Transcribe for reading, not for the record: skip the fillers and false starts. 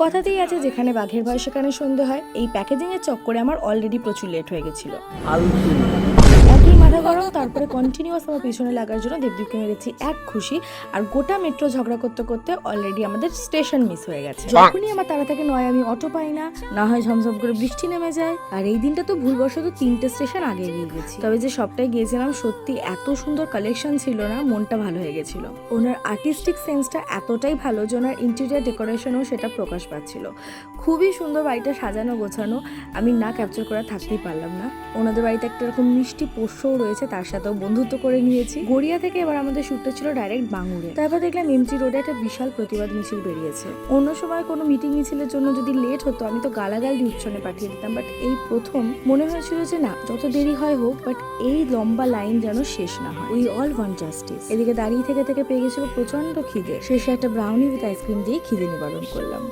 কথাতেই আছে যেখানে বাঘের ভয় সেখানে সন্ধে হয়। এই প্যাকেজিং এর চক্করে আমার অলরেডি প্রচুর লেট হয়ে গেছিল। একই মাথা গরম, তারপরে কন্টিনিউয়াস আমার পিছনে লাগার জন্য দেবদীপকে মেরেছি এক খুশি। আর গোটা মেট্রো ঝগড়া করতে করতে অলরেডি আমাদের স্টেশন মিস হয়ে গেছে। যখনই আমার তারা থেকে নয় আমি অটো পাই না হয় ঝমঝম করে বৃষ্টি নেমে যায়। আর এই দিনটা তো ভুলবশত 3টে স্টেশন আগে এগিয়ে গেছি। তবে যে সবটাই গিয়েছিলাম সত্যি এত সুন্দর কালেকশন ছিল না, মনটা ভালো হয়ে গেছিল। ওনার আর্টিস্টিক সেন্সটা এতটাই ভালো যে ওনার ইন্টেরিয়ার ডেকোরেশনও সেটা প্রকাশ পাচ্ছিল। খুবই সুন্দর বাড়িটা সাজানো গোছানো, আমি না ক্যাপচার করে থাকতেই পারলাম না। ওনাদের বাড়িতে একটা এরকম মিষ্টি পোষ্যও রয়েছে, তার সাথেও বন্ধুত্ব করে নিয়েছি। গড়িয়া থেকে এবার আমাদের শ্যুটটা ছিল ডাইরেক্ট বাঙুরে। তারপর দেখলাম এমজি রোডে একটা বিশাল প্রতিবাদ মিছিল বেরিয়েছে। অন্য সময় কোনো মিটিং মিছিলের জন্য যদি লেট হতো আমি তো গালাগাল দিয়ে উচ্ছনে পাঠিয়ে দিতাম, বাট এই প্রথম মনে হয়েছিল যে না, যত দেরি হয় হোক, বাট এই লম্বা লাইন যেন শেষ না হয়। We all want justice. এদিকে দাঁড়িয়ে থেকে পেয়ে গেছিল প্রচন্ড খিদে। শেষে একটা ব্রাউনি উইথ আইসক্রিম দিয়ে খিদে নিবারণ করলাম।